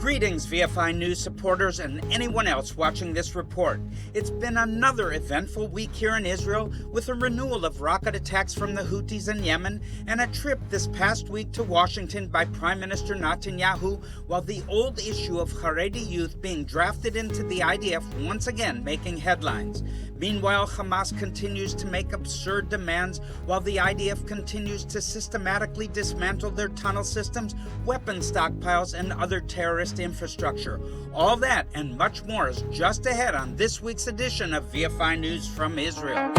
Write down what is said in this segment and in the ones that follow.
Greetings, VFI News supporters and anyone else watching this report. It's been another eventful week here in Israel with a renewal of rocket attacks from the Houthis in Yemen and a trip this past week to Washington by Prime Minister Netanyahu, while the old issue of Haredi youth being drafted into the IDF once again making headlines. Meanwhile, Hamas continues to make absurd demands while the IDF continues to systematically dismantle their tunnel systems, weapon stockpiles, and other terrorist infrastructure. All that and much more is just ahead on this week's edition of VFI News from Israel.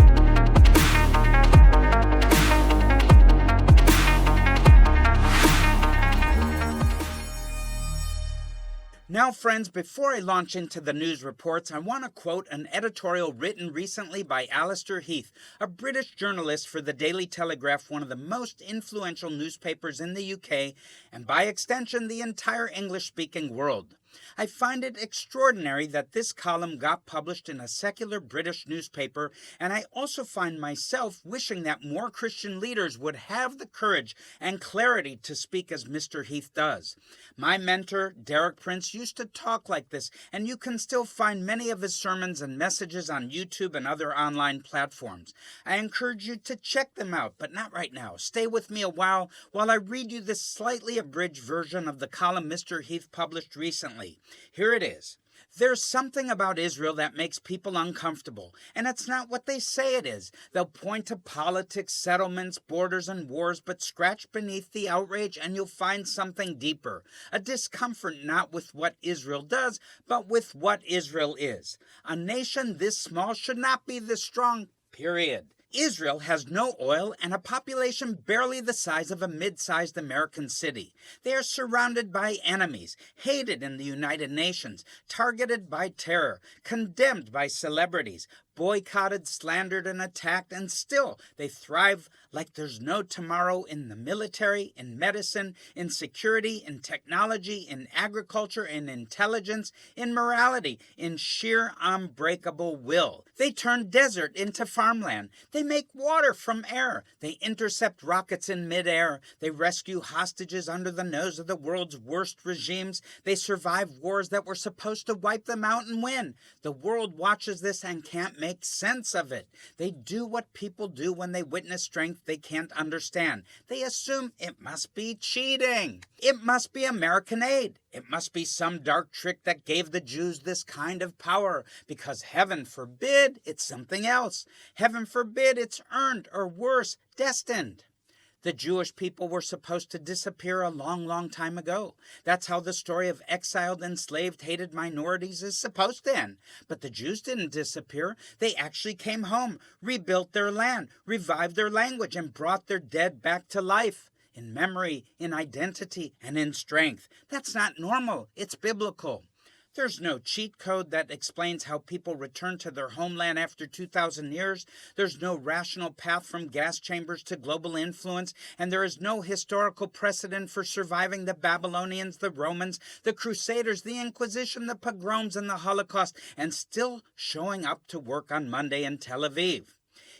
Now, friends, before I launch into the news reports, I want to quote an editorial written recently by Alistair Heath, a British journalist for the Daily Telegraph, one of the most influential newspapers in the UK, and by extension, the entire English-speaking world. I find it extraordinary that this column got published in a secular British newspaper, and I also find myself wishing that more Christian leaders would have the courage and clarity to speak as Mr. Heath does. My mentor, Derek Prince, used to talk like this, and you can still find many of his sermons and messages on YouTube and other online platforms. I encourage you to check them out, but not right now. Stay with me a while I read you this slightly abridged version of the column Mr. Heath published recently. Here it is. There's something about Israel that makes people uncomfortable, and it's not what they say it is. They'll point to politics, settlements, borders, and wars, but scratch beneath the outrage and you'll find something deeper. A discomfort not with what Israel does, but with what Israel is. A nation this small should not be this strong, period. Israel has no oil and a population barely the size of a mid-sized American city. They are surrounded by enemies, hated in the United Nations, targeted by terror, condemned by celebrities, boycotted, slandered, and attacked, and still they thrive like there's no tomorrow in the military, in medicine, in security, in technology, in agriculture, in intelligence, in morality, in sheer unbreakable will. They turn desert into farmland. They make water from air. They intercept rockets in midair. They rescue hostages under the nose of the world's worst regimes. They survive wars that were supposed to wipe them out and win. The world watches this and can't make sense of it. They do what people do when they witness strength they can't understand. They assume it must be cheating. It must be American aid. It must be some dark trick that gave the Jews this kind of power, because heaven forbid it's something else. Heaven forbid it's earned, or worse, destined. The Jewish people were supposed to disappear a long time ago. That's how the story of exiled, enslaved, hated minorities is supposed to end. But the Jews didn't disappear. They actually came home, rebuilt their land, revived their language, and brought their dead back to life. In memory, in identity, and in strength. That's not normal. It's biblical. There's no cheat code that explains how people return to their homeland after 2,000 years. There's no rational path from gas chambers to global influence, and there is no historical precedent for surviving the Babylonians, the Romans, the Crusaders, the Inquisition, the pogroms, and the Holocaust, and still showing up to work on Monday in Tel Aviv.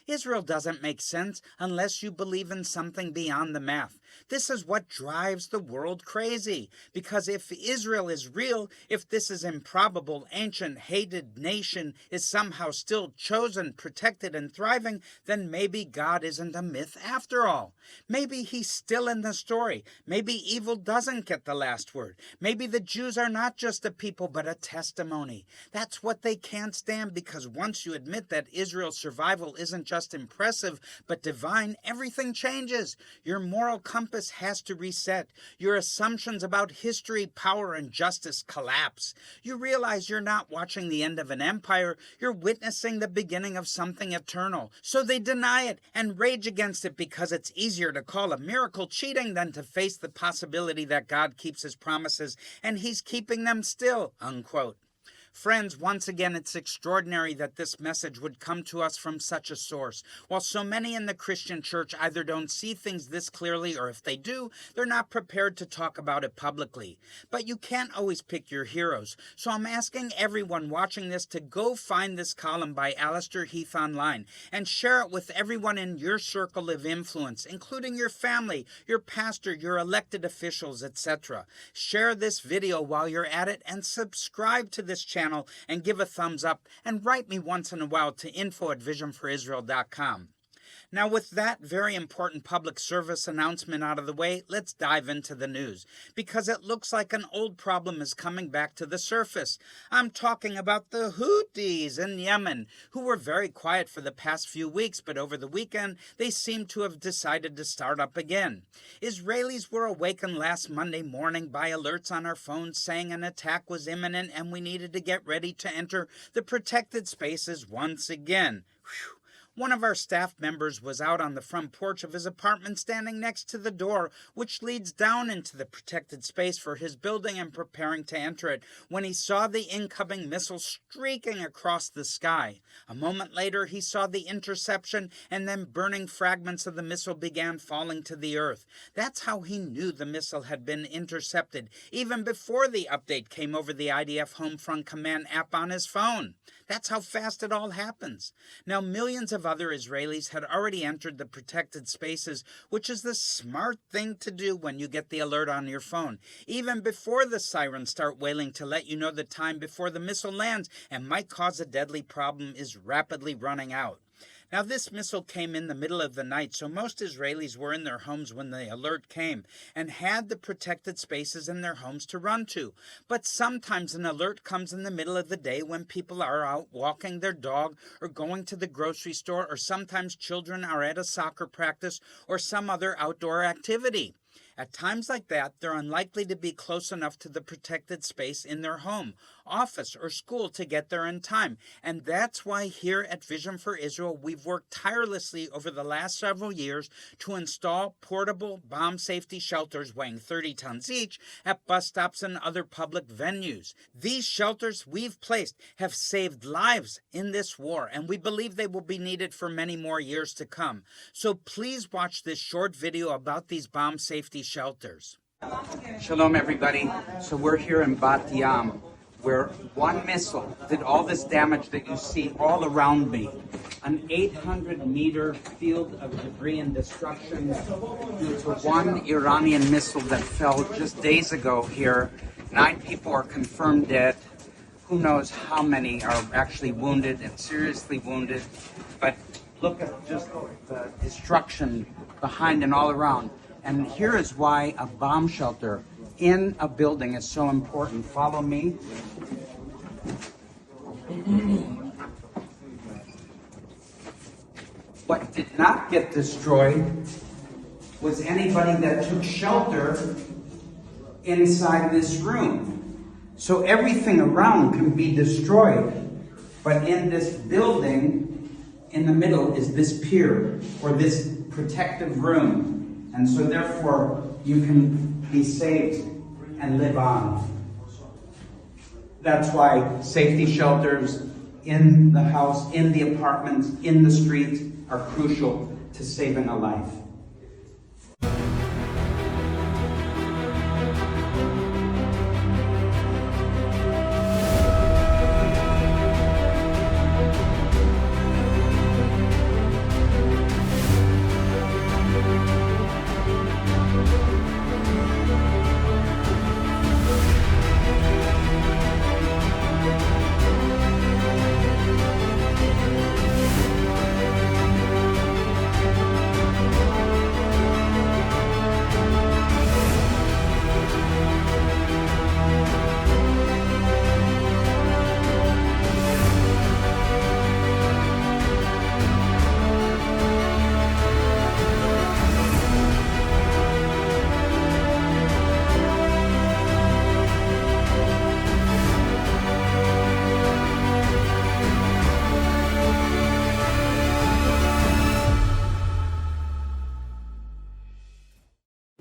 Israel doesn't make sense unless you believe in something beyond the math. This is what drives the world crazy. Because if Israel is real, if this is improbable, ancient, hated nation is somehow still chosen, protected, and thriving, then maybe God isn't a myth after all. Maybe he's still in the story. Maybe evil doesn't get the last word. Maybe the Jews are not just a people, but a testimony. That's what they can't stand, because once you admit that Israel's survival isn't just impressive, but divine, everything changes. Your moral compass has to reset. Your assumptions about history, power, and justice collapse. You realize you're not watching the end of an empire. You're witnessing the beginning of something eternal. So they deny it and rage against it because it's easier to call a miracle cheating than to face the possibility that God keeps his promises and he's keeping them still, unquote. Friends, once again, it's extraordinary that this message would come to us from such a source. While so many in the Christian church either don't see things this clearly, or if they do, they're not prepared to talk about it publicly. But you can't always pick your heroes, so I'm asking everyone watching this to go find this column by Alistair Heath online and share it with everyone in your circle of influence, including your family, your pastor, your elected officials, etc. Share this video while you're at it and subscribe to this channel and give a thumbs up, and write me once in a while to info@visionforisrael.com. Now, with that very important public service announcement out of the way, let's dive into the news, because it looks like an old problem is coming back to the surface. I'm talking about the Houthis in Yemen, who were very quiet for the past few weeks, but over the weekend, they seem to have decided to start up again. Israelis were awakened last Monday morning by alerts on our phones saying an attack was imminent and we needed to get ready to enter the protected spaces once again. Whew. One of our staff members was out on the front porch of his apartment standing next to the door, which leads down into the protected space for his building, and preparing to enter it when he saw the incoming missile streaking across the sky. A moment later, he saw the interception, and then burning fragments of the missile began falling to the earth. That's how he knew the missile had been intercepted, even before the update came over the IDF Homefront Command app on his phone. That's how fast it all happens. Now, millions of other Israelis had already entered the protected spaces, which is the smart thing to do when you get the alert on your phone, even before the sirens start wailing to let you know the time before the missile lands and might cause a deadly problem is rapidly running out. Now, this missile came in the middle of the night, so most Israelis were in their homes when the alert came and had the protected spaces in their homes to run to. But sometimes an alert comes in the middle of the day when people are out walking their dog or going to the grocery store, or sometimes children are at a soccer practice or some other outdoor activity. At times like that, they're unlikely to be close enough to the protected space in their home, office, or school to get there in time. And that's why here at Vision for Israel, we've worked tirelessly over the last several years to install portable bomb safety shelters weighing 30 tons each at bus stops and other public venues. These shelters we've placed have saved lives in this war, and we believe they will be needed for many more years to come. So please watch this short video about these bomb safety shelters. Shalom, everybody. So we're here in Bat Yam, where one missile did all this damage that you see all around me. An 800-meter field of debris and destruction due to one Iranian missile that fell just days ago here. 9 people are confirmed dead. Who knows how many are actually wounded and seriously wounded. But look at just the destruction behind and all around. And here is why a bomb shelter in a building is so important. Follow me. What did not get destroyed was anybody that took shelter inside this room. So everything around can be destroyed. But in this building, in the middle is this pier, or this protective room. And so therefore, you can be saved and live on. That's why safety shelters in the house, in the apartments, in the streets are crucial to saving a life.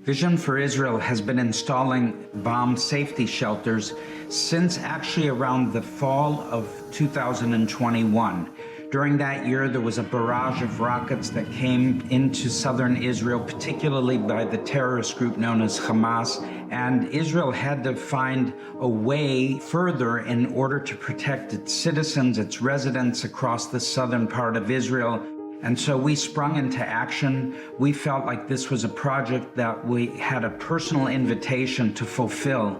Vision for Israel has been installing bomb safety shelters since actually around the fall of 2021. During that year, there was a barrage of rockets that came into southern Israel, particularly by the terrorist group known as Hamas, and Israel had to find a way further in order to protect its citizens, its residents across the southern part of Israel. And so we sprung into action. We felt like this was a project that we had a personal invitation to fulfill.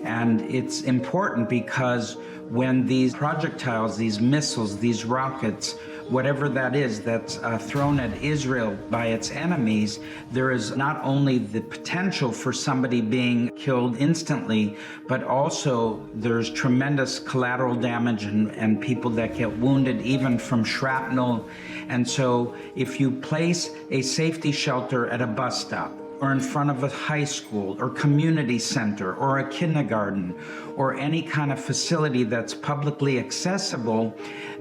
And it's important because when these projectiles, these missiles, these rockets, whatever that is that's thrown at Israel by its enemies, there is not only the potential for somebody being killed instantly, but also there's tremendous collateral damage and people that get wounded even from shrapnel. And so if you place a safety shelter at a bus stop, or in front of a high school or community center or a kindergarten or any kind of facility that's publicly accessible,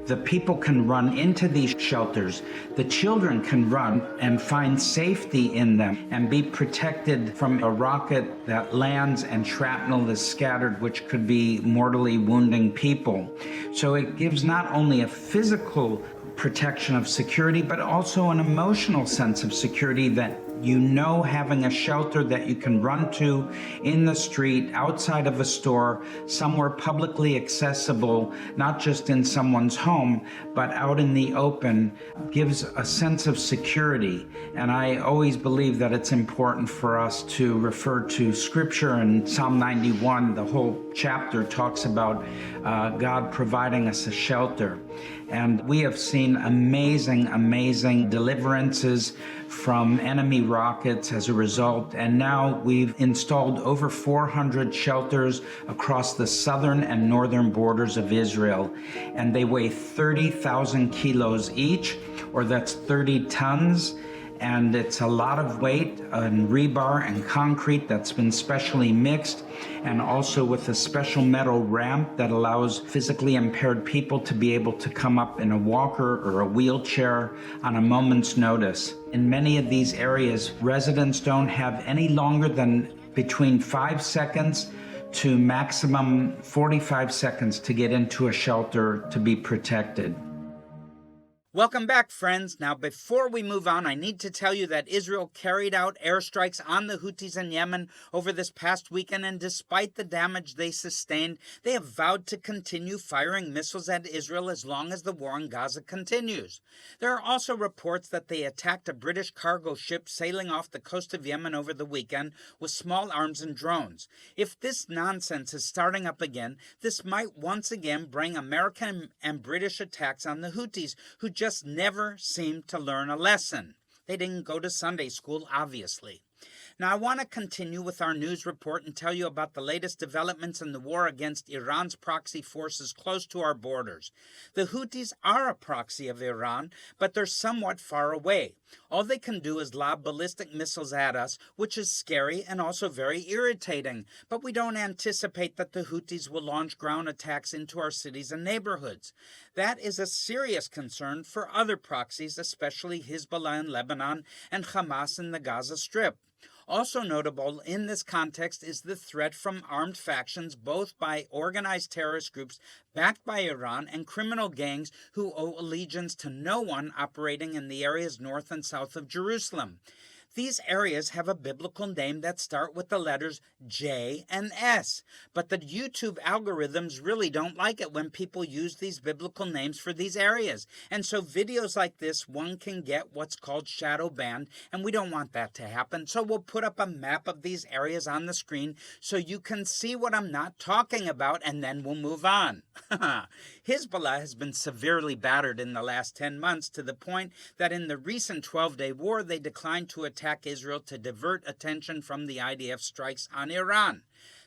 the people can run into these shelters. The children can run and find safety in them and be protected from a rocket that lands and shrapnel is scattered, which could be mortally wounding people. So it gives not only a physical protection of security, but also an emotional sense of security that you know having a shelter that you can run to in the street, outside of a store, somewhere publicly accessible, not just in someone's home, but out in the open, gives a sense of security. And I always believe that it's important for us to refer to Scripture. And Psalm 91, the whole chapter talks about God providing us a shelter. And we have seen amazing deliverances from enemy rockets as a result. And now we've installed over 400 shelters across the southern and northern borders of Israel. And they weigh 30,000 kilos each, or that's 30 tons. And it's a lot of weight on rebar and concrete that's been specially mixed, and also with a special metal ramp that allows physically impaired people to be able to come up in a walker or a wheelchair on a moment's notice. In many of these areas, residents don't have any longer than between 5 seconds to maximum 45 seconds to get into a shelter to be protected. Welcome back, friends. Now, before we move on, I need to tell you that Israel carried out airstrikes on the Houthis in Yemen over this past weekend, and despite the damage they sustained, they have vowed to continue firing missiles at Israel as long as the war in Gaza continues. There are also reports that they attacked a British cargo ship sailing off the coast of Yemen over the weekend with small arms and drones. If this nonsense is starting up again, this might once again bring American and British attacks on the Houthis, who just never seem to learn a lesson. They didn't go to Sunday school, obviously. Now, I want to continue with our news report and tell you about the latest developments in the war against Iran's proxy forces close to our borders. The Houthis are a proxy of Iran, but they're somewhat far away. All they can do is lob ballistic missiles at us, which is scary and also very irritating. But we don't anticipate that the Houthis will launch ground attacks into our cities and neighborhoods. That is a serious concern for other proxies, especially Hezbollah in Lebanon and Hamas in the Gaza Strip. Also notable in this context is the threat from armed factions, both by organized terrorist groups backed by Iran and criminal gangs who owe allegiance to no one operating in the areas north and south of Jerusalem. These areas have a biblical name that start with the letters J and S, but the YouTube algorithms really don't like it when people use these biblical names for these areas. And so videos like this, one can get what's called shadow banned, and we don't want that to happen. So we'll put up a map of these areas on the screen so you can see what I'm not talking about, and then we'll move on. Hezbollah has been severely battered in the last 10 months to the point that in the recent 12-day war, they declined to attack Israel to divert attention from the IDF strikes on Iran.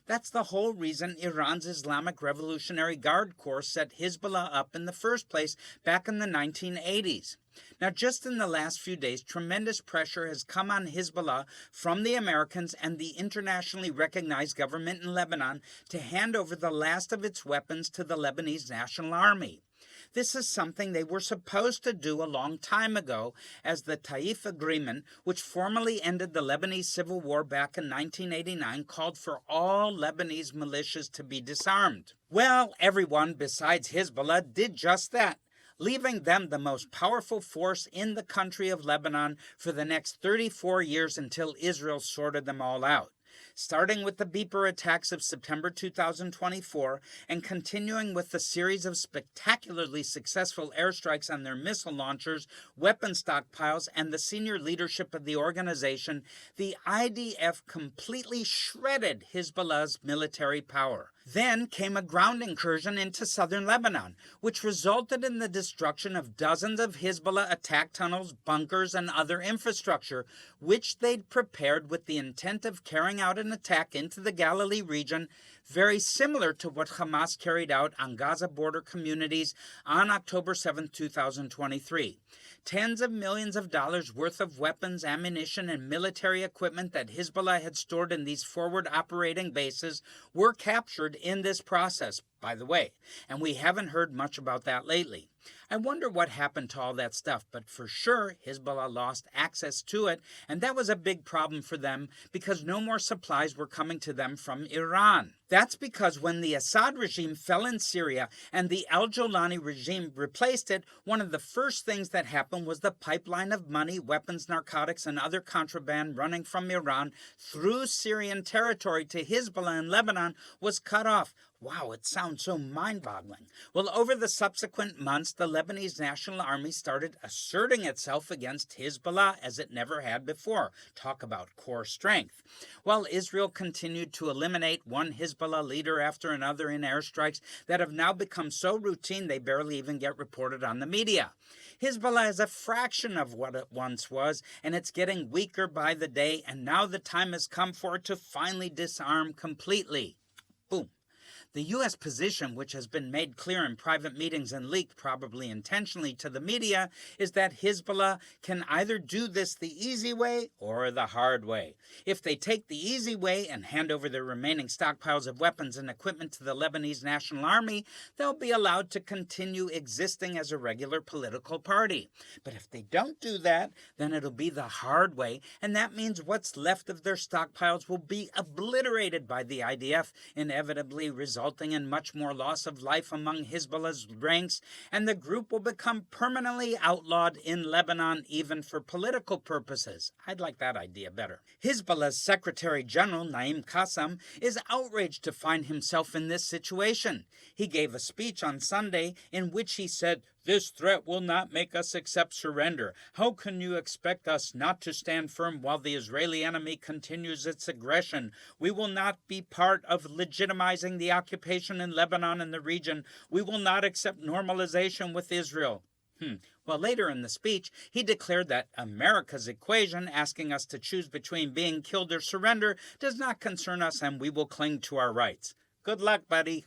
That's the whole reason Iran's Islamic Revolutionary Guard Corps set Hezbollah up in the first place back in the 1980s. Now, just in the last few days, tremendous pressure has come on Hezbollah from the Americans and the internationally recognized government in Lebanon to hand over the last of its weapons to the Lebanese National Army. This is something they were supposed to do a long time ago, as the Taif Agreement, which formally ended the Lebanese civil war back in 1989, called for all Lebanese militias to be disarmed. Well, everyone besides Hezbollah did just that, leaving them the most powerful force in the country of Lebanon for the next 34 years until Israel sorted them all out. Starting with the beeper attacks of September 2024 and continuing with the series of spectacularly successful airstrikes on their missile launchers, weapon stockpiles, and the senior leadership of the organization, the IDF completely shredded Hezbollah's military power. Then came a ground incursion into southern Lebanon, which resulted in the destruction of dozens of Hezbollah attack tunnels, bunkers, and other infrastructure, which they'd prepared with the intent of carrying out an attack into the Galilee region, very similar to what Hamas carried out on Gaza border communities on October 7, 2023. Tens of millions of dollars worth of weapons, ammunition, and military equipment that Hezbollah had stored in these forward operating bases were captured in this process, by the way, and we haven't heard much about that lately. I wonder what happened to all that stuff, but for sure Hezbollah lost access to it, and that was a big problem for them because no more supplies were coming to them from Iran. That's because when the Assad regime fell in Syria and the al-Jolani regime replaced it, one of the first things that happened was the pipeline of money, weapons, narcotics, and other contraband running from Iran through Syrian territory to Hezbollah in Lebanon was cut off. Wow, it sounds so mind-boggling. Well, over the subsequent months, the Lebanese National Army started asserting itself against Hezbollah as it never had before. Talk about core strength. While Israel continued to eliminate one Hezbollah leader after another in airstrikes that have now become so routine they barely even get reported on the media. Hezbollah is a fraction of what it once was, and it's getting weaker by the day, and now the time has come for it to finally disarm completely. Boom. The U.S. position, which has been made clear in private meetings and leaked, probably intentionally, to the media, is that Hezbollah can either do this the easy way or the hard way. If they take the easy way and hand over their remaining stockpiles of weapons and equipment to the Lebanese National Army, they'll be allowed to continue existing as a regular political party. But if they don't do that, then it'll be the hard way, and that means what's left of their stockpiles will be obliterated by the IDF, inevitably resulting in much more loss of life among Hezbollah's ranks, and the group will become permanently outlawed in Lebanon even for political purposes. I'd like that idea better. Hezbollah's Secretary General, Naim Kasam, is outraged to find himself in this situation. He gave a speech on Sunday in which he said, "This threat will not make us accept surrender. How can you expect us not to stand firm while the Israeli enemy continues its aggression? We will not be part of legitimizing the occupation in Lebanon and the region. We will not accept normalization with Israel." Well, later in the speech, he declared that America's equation, asking us to choose between being killed or surrender, does not concern us, and we will cling to our rights. Good luck, buddy.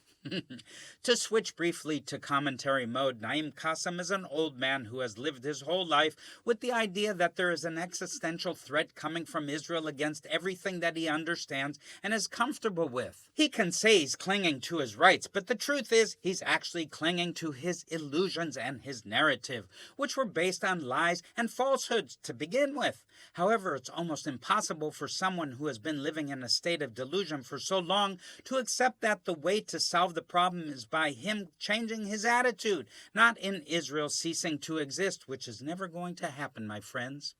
To switch briefly to commentary mode, Naim Kasam is an old man who has lived his whole life with the idea that there is an existential threat coming from Israel against everything that he understands and is comfortable with. He can say he's clinging to his rights, but the truth is he's actually clinging to his illusions and his narrative, which were based on lies and falsehoods to begin with. However, it's almost impossible for someone who has been living in a state of delusion for so long to accept that the way to solve the problem is by him changing his attitude, not in Israel ceasing to exist, which is never going to happen, my friends.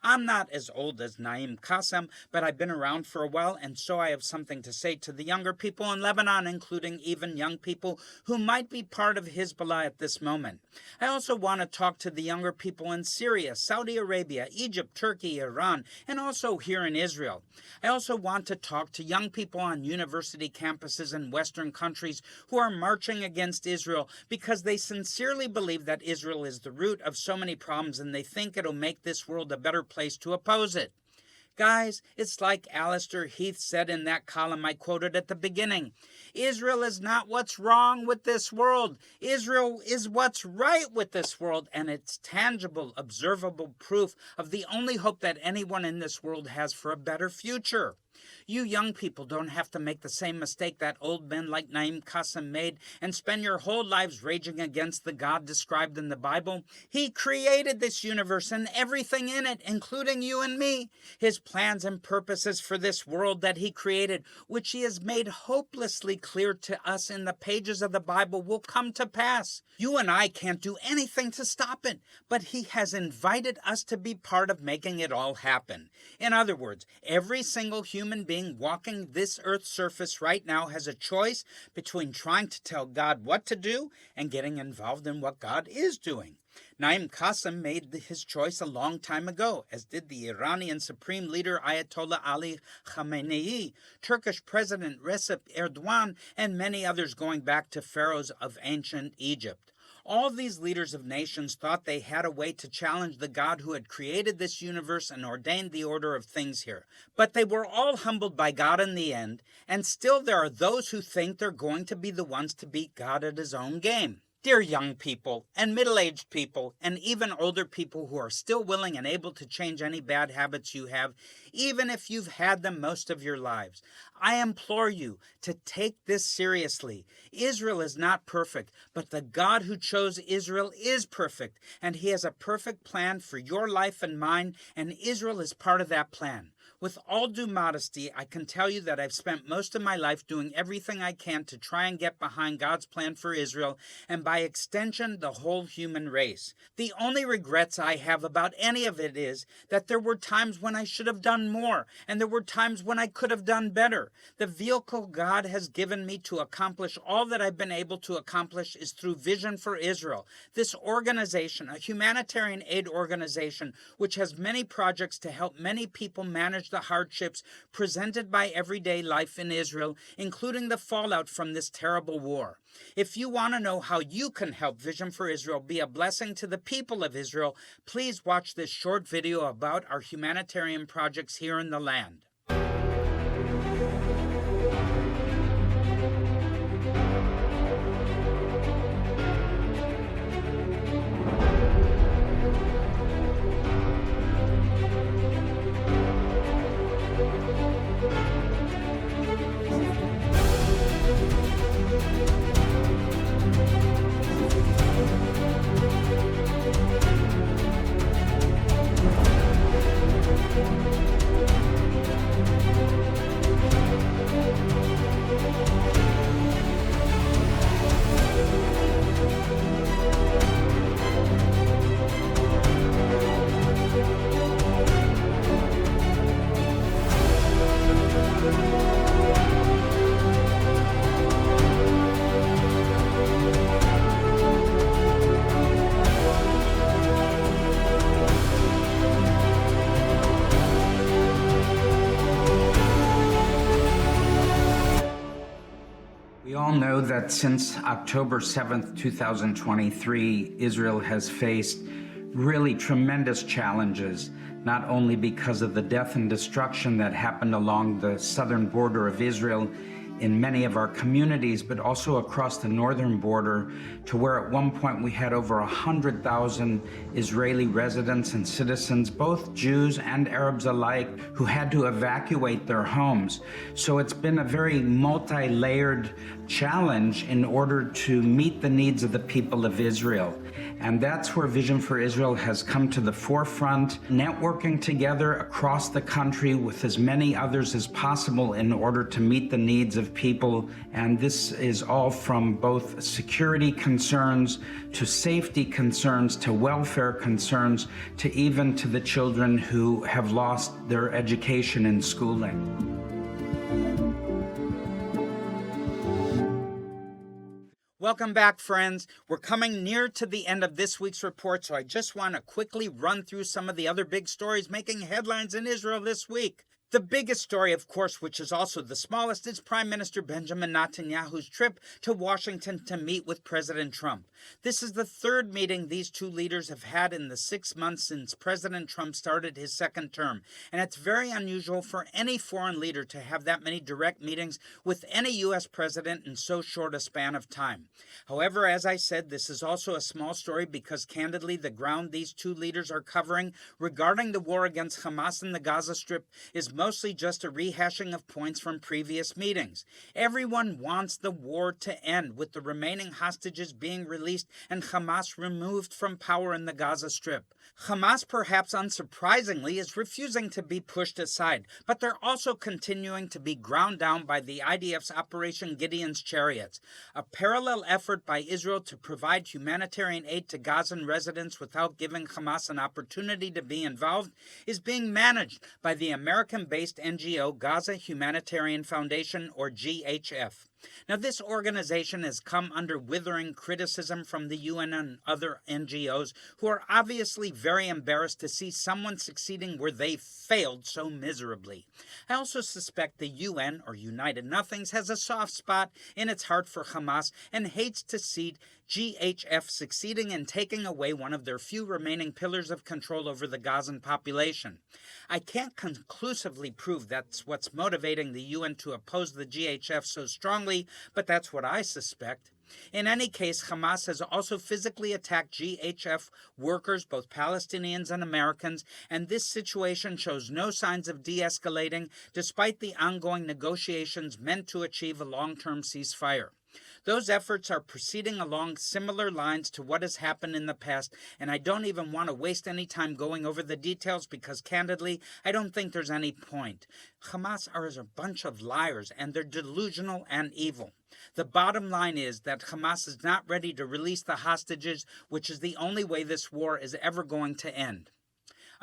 I'm not as old as Naim Kasam, but I've been around for a while, and so I have something to say to the younger people in Lebanon, including even young people who might be part of Hezbollah at this moment. I also want to talk to the younger people in Syria, Saudi Arabia, Egypt, Turkey, Iran, and also here in Israel. I also want to talk to young people on university campuses in Western countries who are marching against Israel because they sincerely believe that Israel is the root of so many problems and they think it'll make this world a better place to oppose it. Guys, it's like Alistair Heath said in that column I quoted at the beginning. Israel is not what's wrong with this world. Israel is what's right with this world, and it's tangible, observable proof of the only hope that anyone in this world has for a better future. You young people don't have to make the same mistake that old men like Naim Kasam made and spend your whole lives raging against the God described in the Bible. He created this universe and everything in it, including you and me. His plans and purposes for this world that he created, which he has made hopelessly clear to us in the pages of the Bible, will come to pass. You and I can't do anything to stop it, but he has invited us to be part of making it all happen. In other words, every single human being walking this earth's surface right now has a choice between trying to tell God what to do and getting involved in what God is doing. Naim Kasam made his choice a long time ago, as did the Iranian Supreme Leader Ayatollah Ali Khamenei, Turkish President Recep Erdogan, and many others going back to pharaohs of ancient Egypt. All these leaders of nations thought they had a way to challenge the God who had created this universe and ordained the order of things here. But they were all humbled by God in the end, and still there are those who think they're going to be the ones to beat God at his own game. Dear young people, and middle-aged people, and even older people who are still willing and able to change any bad habits you have, even if you've had them most of your lives, I implore you to take this seriously. Israel is not perfect, but the God who chose Israel is perfect, and he has a perfect plan for your life and mine, and Israel is part of that plan. With all due modesty, I can tell you that I've spent most of my life doing everything I can to try and get behind God's plan for Israel, and by extension, the whole human race. The only regrets I have about any of it is that there were times when I should have done more, and there were times when I could have done better. The vehicle God has given me to accomplish all that I've been able to accomplish is through Vision for Israel. This organization, a humanitarian aid organization, which has many projects to help many people manage the hardships presented by everyday life in Israel, including the fallout from this terrible war. If you want to know how you can help Vision for Israel be a blessing to the people of Israel, please watch this short video about our humanitarian projects here in the land. We all know that since October 7th, 2023, Israel has faced really tremendous challenges, not only because of the death and destruction that happened along the southern border of Israel in many of our communities, but also across the northern border, to where at one point we had over 100,000 Israeli residents and citizens, both Jews and Arabs alike, who had to evacuate their homes. So it's been a very multi-layered challenge in order to meet the needs of the people of Israel. And that's where Vision for Israel has come to the forefront, networking together across the country with as many others as possible in order to meet the needs of people. And this is all from both security concerns to safety concerns to welfare concerns to even to the children who have lost their education and schooling. Welcome back, friends. We're coming near to the end of this week's report, so I just want to quickly run through some of the other big stories making headlines in Israel this week. The biggest story, of course, which is also the smallest, is Prime Minister Benjamin Netanyahu's trip to Washington to meet with President Trump. This is the third meeting these two leaders have had in the 6 months since President Trump started his second term, and it's very unusual for any foreign leader to have that many direct meetings with any U.S. president in so short a span of time. However, as I said, this is also a small story because, candidly, the ground these two leaders are covering regarding the war against Hamas in the Gaza Strip is mostly just a rehashing of points from previous meetings. Everyone wants the war to end, with the remaining hostages being released and Hamas removed from power in the Gaza Strip. Hamas, perhaps unsurprisingly, is refusing to be pushed aside, but they're also continuing to be ground down by the IDF's Operation Gideon's Chariots, a parallel effort by Israel to provide humanitarian aid to Gazan residents without giving Hamas an opportunity to be involved, is being managed by the American-based NGO Gaza Humanitarian Foundation, or GHF. Now, this organization has come under withering criticism from the UN and other NGOs who are obviously very embarrassed to see someone succeeding where they failed so miserably. I also suspect the UN, or United Nothings, has a soft spot in its heart for Hamas and hates to see GHF succeeding in taking away one of their few remaining pillars of control over the Gazan population. I can't conclusively prove that's what's motivating the UN to oppose the GHF so strongly, but that's what I suspect. In any case, Hamas has also physically attacked GHF workers, both Palestinians and Americans, and this situation shows no signs of de-escalating, despite the ongoing negotiations meant to achieve a long-term ceasefire. Those efforts are proceeding along similar lines to what has happened in the past, and I don't even want to waste any time going over the details because, candidly, I don't think there's any point. Hamas are a bunch of liars, and they're delusional and evil. The bottom line is that Hamas is not ready to release the hostages, which is the only way this war is ever going to end.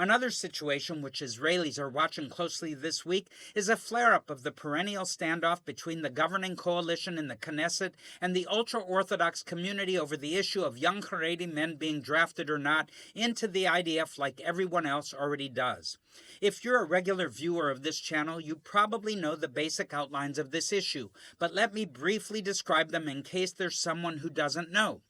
Another situation which Israelis are watching closely this week is a flare-up of the perennial standoff between the governing coalition in the Knesset and the ultra-Orthodox community over the issue of young Haredi men being drafted or not into the IDF like everyone else already does. If you're a regular viewer of this channel, you probably know the basic outlines of this issue, but let me briefly describe them in case there's someone who doesn't know.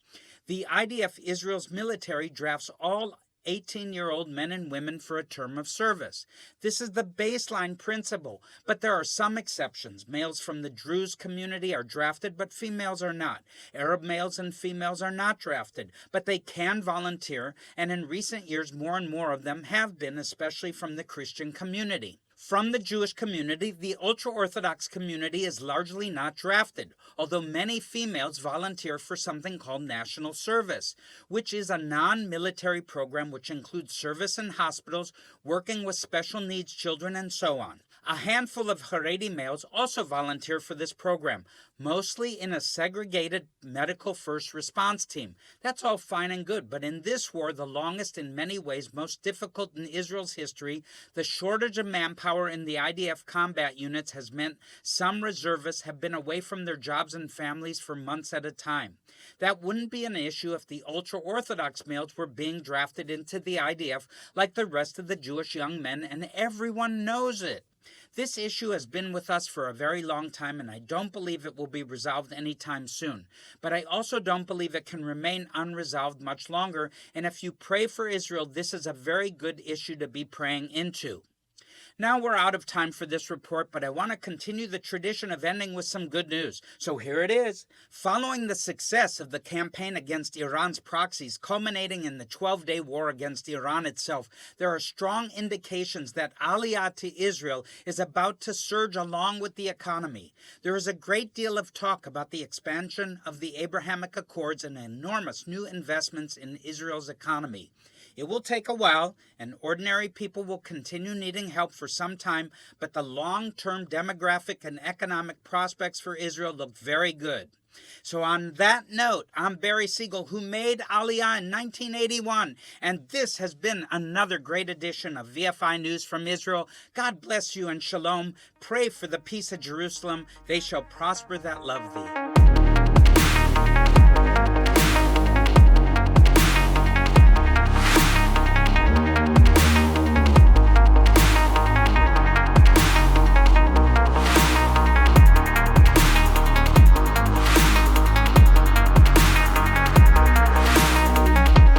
The IDF, Israel's military, drafts all 18-year-old men and women for a term of service. This is the baseline principle, but there are some exceptions. Males from the Druze community are drafted, but females are not. Arab males and females are not drafted, but they can volunteer, and in recent years more and more of them have been, especially from the Christian community. From the Jewish community, the ultra-Orthodox community is largely not drafted, although many females volunteer for something called national service, which is a non-military program which includes service in hospitals, working with special needs children, and so on. A handful of Haredi males also volunteer for this program, mostly in a segregated medical first response team. That's all fine and good, but in this war, the longest, in many ways most difficult in Israel's history, the shortage of manpower in the IDF combat units has meant some reservists have been away from their jobs and families for months at a time. That wouldn't be an issue if the ultra-Orthodox males were being drafted into the IDF like the rest of the Jewish young men, and everyone knows it. This issue has been with us for a very long time, and I don't believe it will be resolved anytime soon. But I also don't believe it can remain unresolved much longer, and if you pray for Israel, this is a very good issue to be praying into. Now we're out of time for this report, but I want to continue the tradition of ending with some good news. So here it is. Following the success of the campaign against Iran's proxies, culminating in the 12-day war against Iran itself, there are strong indications that Aliyah to Israel is about to surge along with the economy. There is a great deal of talk about the expansion of the Abrahamic Accords and enormous new investments in Israel's economy. It will take a while, and ordinary people will continue needing help for some time, but the long-term demographic and economic prospects for Israel look very good. So on that note, I'm Barry Segal, who made Aliyah in 1981, and this has been another great edition of VFI News from Israel. God bless you and shalom. Pray for the peace of Jerusalem. They shall prosper that love thee.